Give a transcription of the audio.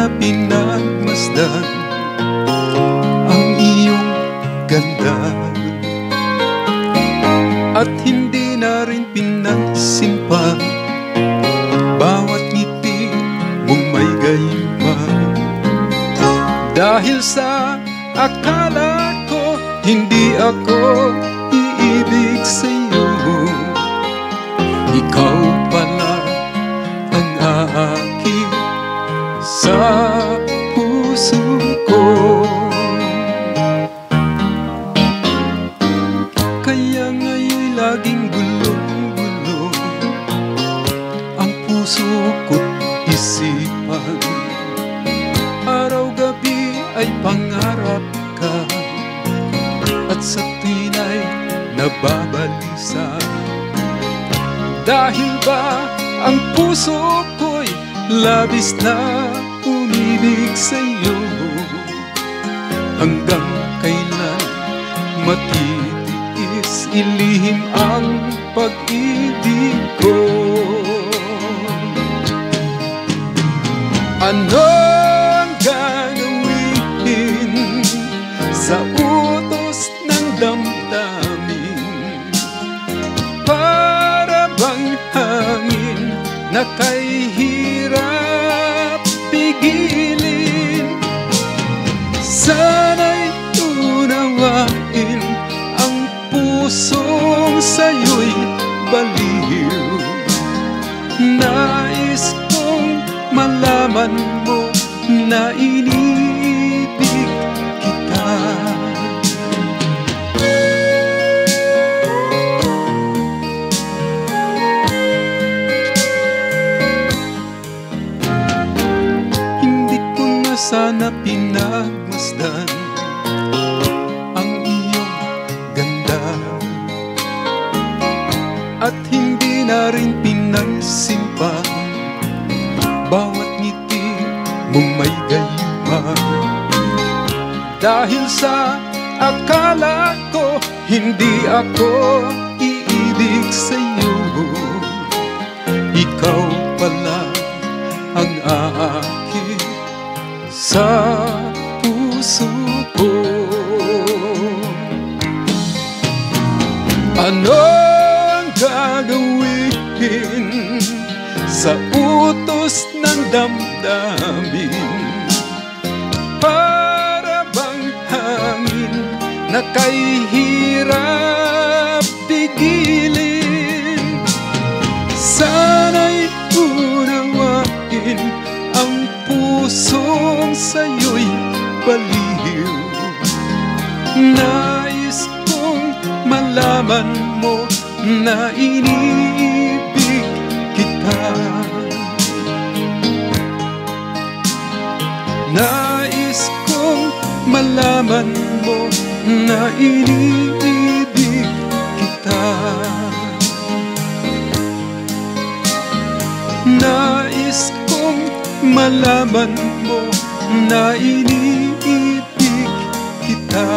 sana pinagmasdan ang iyong ganda, at hindi na rin pinansin pa bawat ngiti mong may gayuma. Dahil sa akala ko hindi ako iibig sa'yo, ikaw pala ang aakit sa puso ko. Kaya nga'y laging gulong-gulo ang puso ko't isipan. Araw-gabi ay pangarap ka, at sa tuwin ay nababalisa. Dahil ba ang puso ko'y labis na umibig sa'yo, hanggang kailan matitiis ilihim ang pag-ibig ko? Anong gagawin sa utos ng damdamin? Para bang hangin na kay hirap pigilin? Sana'y unawain ang pusong sa'yo'y baliw. Nais kong malaman mo na inibig kita. Hindi ko na sana pinagmasdan ang iyong ganda, at hindi na rin pinansin pa bawat ngiti mong may gayuma. Dahil sa akala ko hindi ako iibig sa'yo, ikaw pala ang aakit sa puso ko. Anong gagawin sa utos ng damdamin? Para bang hangin na kay hirap pigilin? Sana'y unawain ang pusong sa'yo'y baliw. Nais kong malaman mo na inibig kita. Nais kong malaman mo na iniibig kita. Nais kong malaman mo na iniibig kita.